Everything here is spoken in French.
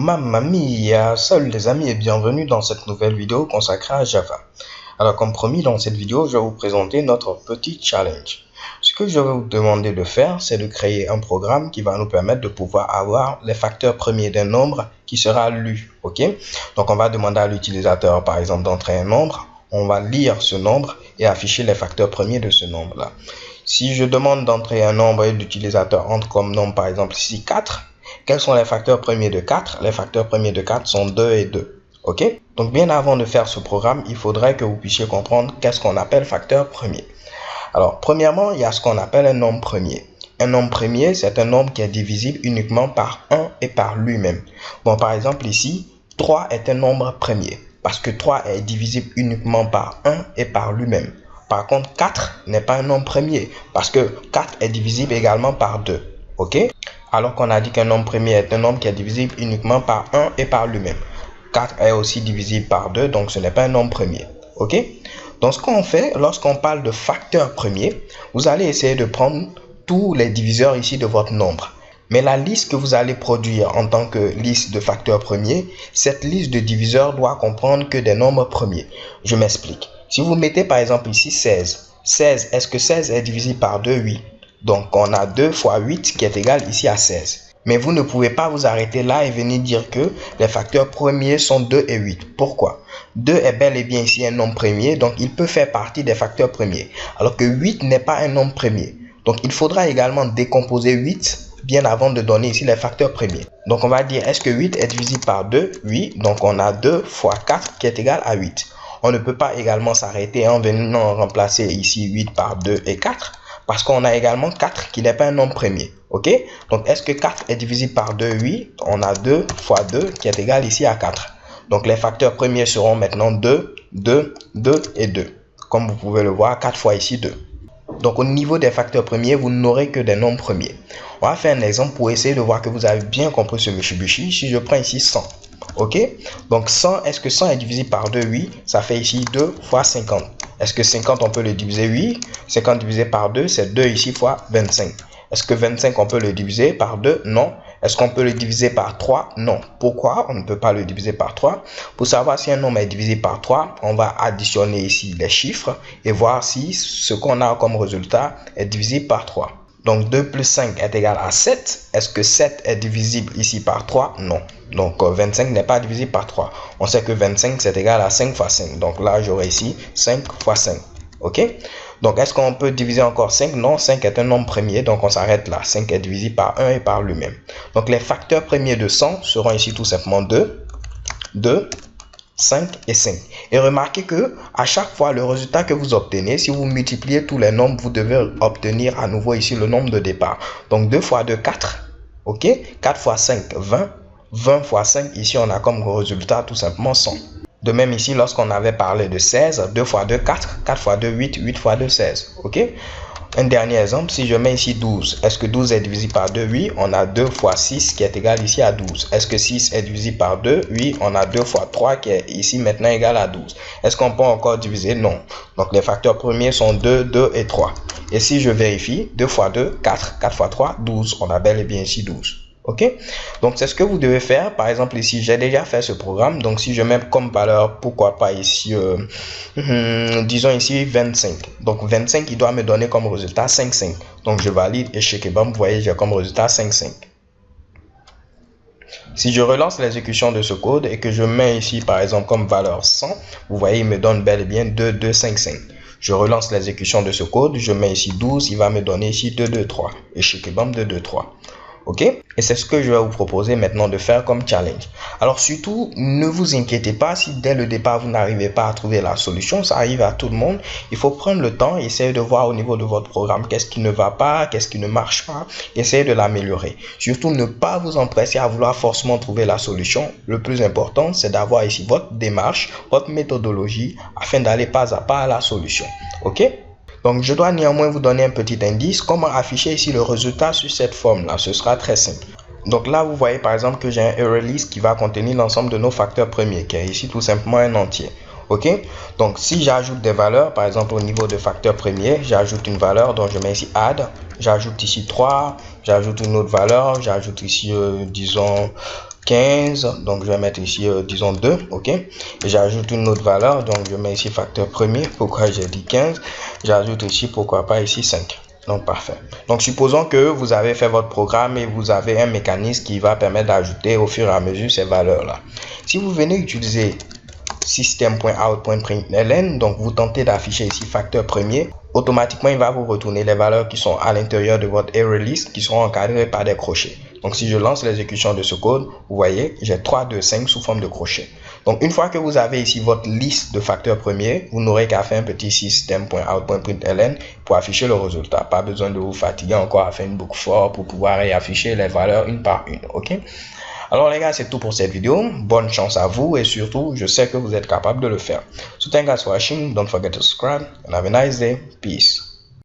Mamma mia, salut les amis et bienvenue dans cette nouvelle vidéo consacrée à Java. Alors comme promis, dans cette vidéo, je vais vous présenter notre petit challenge. Ce que je vais vous demander de faire, c'est de créer un programme qui va nous permettre de pouvoir avoir les facteurs premiers d'un nombre qui sera lu. Ok? Donc on va demander à l'utilisateur par exemple d'entrer un nombre, on va lire ce nombre et afficher les facteurs premiers de ce nombre-là. Si je demande d'entrer un nombre et l'utilisateur entre comme nombre par exemple ici 4, quels sont les facteurs premiers de 4? Les facteurs premiers de 4 sont 2 et 2. Ok? Donc bien avant de faire ce programme, il faudrait que vous puissiez comprendre qu'est-ce qu'on appelle facteur premier. Alors premièrement, il y a ce qu'on appelle un nombre premier. Un nombre premier, c'est un nombre qui est divisible uniquement par 1 et par lui-même. Bon, par exemple ici, 3 est un nombre premier parce que 3 est divisible uniquement par 1 et par lui-même. Par contre, 4 n'est pas un nombre premier parce que 4 est divisible également par 2. Ok? Alors qu'on a dit qu'un nombre premier est un nombre qui est divisible uniquement par 1 et par lui-même. 4 est aussi divisible par 2, donc ce n'est pas un nombre premier. Ok? Donc ce qu'on fait, lorsqu'on parle de facteur premier, vous allez essayer de prendre tous les diviseurs ici de votre nombre. Mais la liste que vous allez produire en tant que liste de facteurs premiers, cette liste de diviseurs doit comprendre que des nombres premiers. Je m'explique. Si vous mettez par exemple ici 16, est-ce que 16 est divisible par 2? Oui. Donc, on a 2 fois 8 qui est égal ici à 16. Mais vous ne pouvez pas vous arrêter là et venir dire que les facteurs premiers sont 2 et 8. Pourquoi? 2 est bel et bien ici un nombre premier, donc il peut faire partie des facteurs premiers. Alors que 8 n'est pas un nombre premier. Donc, il faudra également décomposer 8 bien avant de donner ici les facteurs premiers. Donc, on va dire, est-ce que 8 est divisible par 2? Oui. Donc, on a 2 fois 4 qui est égal à 8. On ne peut pas également s'arrêter en venant remplacer ici 8 par 2 et 4. Parce qu'on a également 4 qui n'est pas un nombre premier. Ok? Donc, est-ce que 4 est divisible par 2? Oui. On a 2 fois 2 qui est égal ici à 4. Donc, les facteurs premiers seront maintenant 2, 2, 2 et 2. Comme vous pouvez le voir, 4 fois ici 2. Donc, au niveau des facteurs premiers, vous n'aurez que des nombres premiers. On va faire un exemple pour essayer de voir que vous avez bien compris ce Mitsubishi. Si je prends ici 100. Ok? Donc, 100, est-ce que 100 est divisible par 2? Oui. Ça fait ici 2 fois 50. Est-ce que 50, on peut le diviser? Oui. 50 divisé par 2, c'est 2 ici fois 25. Est-ce que 25, on peut le diviser par 2? Non. Est-ce qu'on peut le diviser par 3? Non. Pourquoi on ne peut pas le diviser par 3? Pour savoir si un nombre est divisé par 3, on va additionner ici les chiffres et voir si ce qu'on a comme résultat est divisible par 3. Donc 2 plus 5 est égal à 7. Est-ce que 7 est divisible ici par 3? Non. Donc 25 n'est pas divisible par 3. On sait que 25 c'est égal à 5 fois 5. Donc là j'aurai ici 5 fois 5. Ok? Donc est-ce qu'on peut diviser encore 5? Non, 5 est un nombre premier. Donc on s'arrête là. 5 est divisible par 1 et par lui-même. Donc les facteurs premiers de 100 seront ici tout simplement 2, 2, 5 et 5. Et remarquez que à chaque fois le résultat que vous obtenez, si vous multipliez tous les nombres, vous devez obtenir à nouveau ici le nombre de départ. Donc 2 fois 2, 4. Ok? 4 fois 5, 20. 20 fois 5, ici on a comme résultat tout simplement 100. De même ici, lorsqu'on avait parlé de 16, 2 fois 2, 4. 4 fois 2, 8. 8 fois 2, 16. Ok? Un dernier exemple, si je mets ici 12, est-ce que 12 est divisible par 2? Oui, on a 2 fois 6 qui est égal ici à 12. Est-ce que 6 est divisible par 2? Oui, on a 2 fois 3 qui est ici maintenant égal à 12. Est-ce qu'on peut encore diviser? Non. Donc les facteurs premiers sont 2, 2 et 3. Et si je vérifie, 2 fois 2, 4. 4 fois 3, 12. On a bel et bien ici 12. Ok? Donc c'est ce que vous devez faire. Par exemple ici j'ai déjà fait ce programme. Donc si je mets comme valeur, pourquoi pas ici disons ici 25. Donc 25 il doit me donner comme résultat 5, 5. Donc je valide et chez Kebam, vous voyez j'ai comme résultat 5, 5. Si je relance l'exécution de ce code et que je mets ici par exemple comme valeur 100, vous voyez il me donne bel et bien 2, 2, 5, 5. Je relance l'exécution de ce code, je mets ici 12, il va me donner ici 2, 2, 3. Et chez Kebam 2, 2, 3. Ok? Et c'est ce que je vais vous proposer maintenant de faire comme challenge. Alors surtout, ne vous inquiétez pas si dès le départ vous n'arrivez pas à trouver la solution. Ça arrive à tout le monde. Il faut prendre le temps, essayer de voir au niveau de votre programme qu'est-ce qui ne va pas, qu'est-ce qui ne marche pas. Essayez de l'améliorer. Surtout, ne pas vous empresser à vouloir forcément trouver la solution. Le plus important, c'est d'avoir ici votre démarche, votre méthodologie afin d'aller pas à pas à la solution. Ok? Donc, je dois néanmoins vous donner un petit indice. Comment afficher ici le résultat sur cette forme-là? Ce sera très simple. Donc là, vous voyez par exemple que j'ai un array list qui va contenir l'ensemble de nos facteurs premiers, qui est ici tout simplement un entier. Ok? Donc, si j'ajoute des valeurs, par exemple au niveau de facteurs premiers, j'ajoute une valeur, donc je mets ici add, j'ajoute ici 3, j'ajoute une autre valeur, j'ajoute ici, disons, 15, donc je vais mettre ici disons 2, ok, et j'ajoute une autre valeur, donc je mets ici facteur premier. Pourquoi j'ai dit 15? J'ajoute ici, pourquoi pas ici 5. Donc parfait. Donc supposons que vous avez fait votre programme et vous avez un mécanisme qui va permettre d'ajouter au fur et à mesure ces valeurs là. Si vous venez utiliser system.out.println, donc vous tentez d'afficher ici facteur premier, automatiquement il va vous retourner les valeurs qui sont à l'intérieur de votre array list, qui seront encadrées par des crochets. Donc si je lance l'exécution de ce code, vous voyez, j'ai 3, 2, 5 sous forme de crochet. Donc une fois que vous avez ici votre liste de facteurs premiers, vous n'aurez qu'à faire un petit system.out.println pour afficher le résultat. Pas besoin de vous fatiguer encore à faire une boucle for pour pouvoir réafficher les valeurs une par une, ok? Alors les gars, c'est tout pour cette vidéo. Bonne chance à vous et surtout, je sais que vous êtes capable de le faire. So thank you guys for watching. Don't forget to subscribe and have a nice day. Peace.